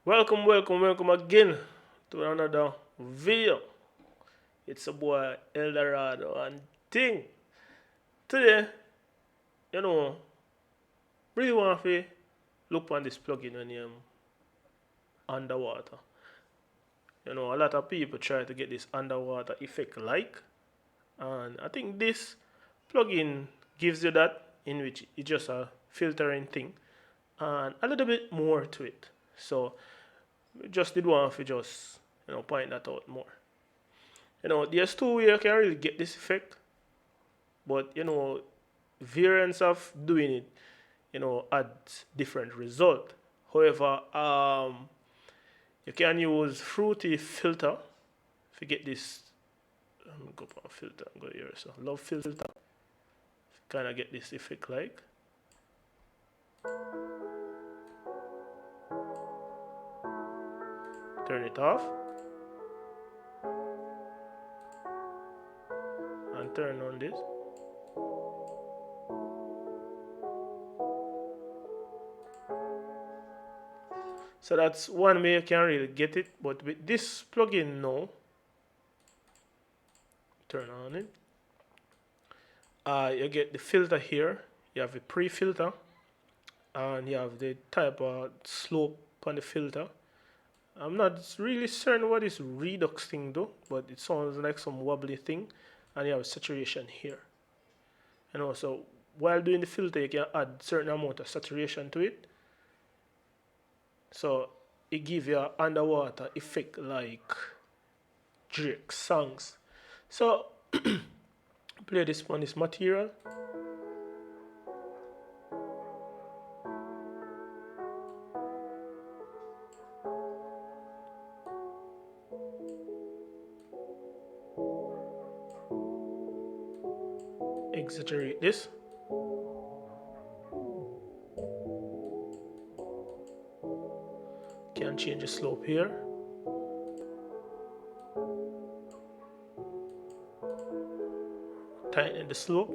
Welcome again to another video. It's a boy Eldorado and thing. Today, you know, really want to look on this plugin when you're underwater. A lot of people try to get this underwater effect and I think this plugin gives you that, in which it's just a filtering thing and a little bit more to it. So just did want to just point that out more. There's two ways you can really get this effect, but variants of doing it, adds different result. However, you can use fruity filter if you get this. Go for filter, go here. So love filter, kind of get this effect like. Turn it off and turn on this. So that's one way you can really get it, but with this plugin now, turn on it. You get the filter here. You have a pre-filter, and you have the type of slope on the filter. I'm not really certain what this redux thing do, but it sounds like some wobbly thing. And you have saturation here. And also, while doing the filter, you can add certain amount of saturation to it. So it gives you an underwater effect like Drake's songs. So play this on this material. Exaggerate this. Can change the slope here. Tighten the slope.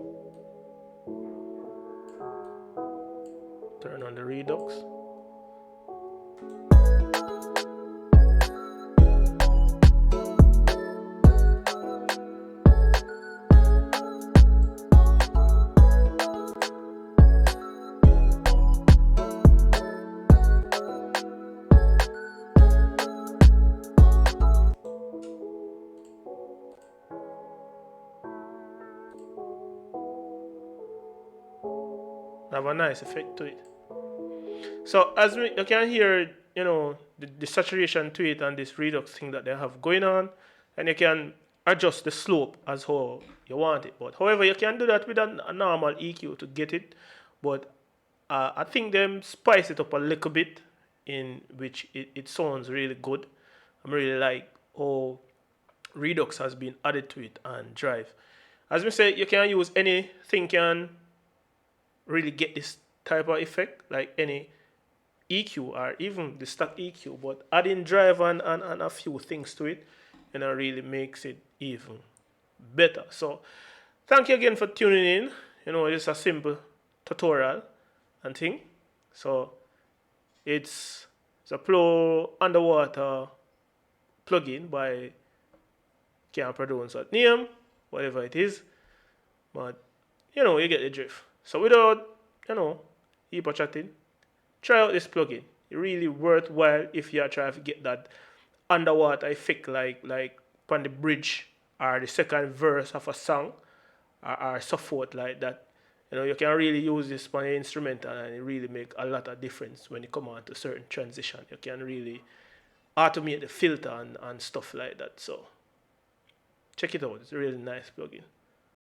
Turn on the redux. Have a nice effect to it. So as you can hear, the saturation to it and this redux thing that they have going on, and you can adjust the slope as how you want it. But however, you can do that with a normal EQ to get it. But I think them spice it up a little bit, in which it sounds really good. I'm really like how redux has been added to it and drive. As we say, you can use anything can really get this type of effect, like any EQ or even the stock EQ, but adding drive and a few things to it, really makes it even better. So thank you again for tuning in. It's a simple tutorial and thing. So it's a Flow underwater plugin by can't pronounce that name, whatever it is, but you get the drift. So without heap of chatting, try out this plugin. It's really worthwhile if you are trying to get that underwater effect like on the bridge or the second verse of a song or so forth like that. You can really use this on the instrumental and it really make a lot of difference when you come on to certain transition. You can really automate the filter and stuff like that. So check it out. It's a really nice plugin.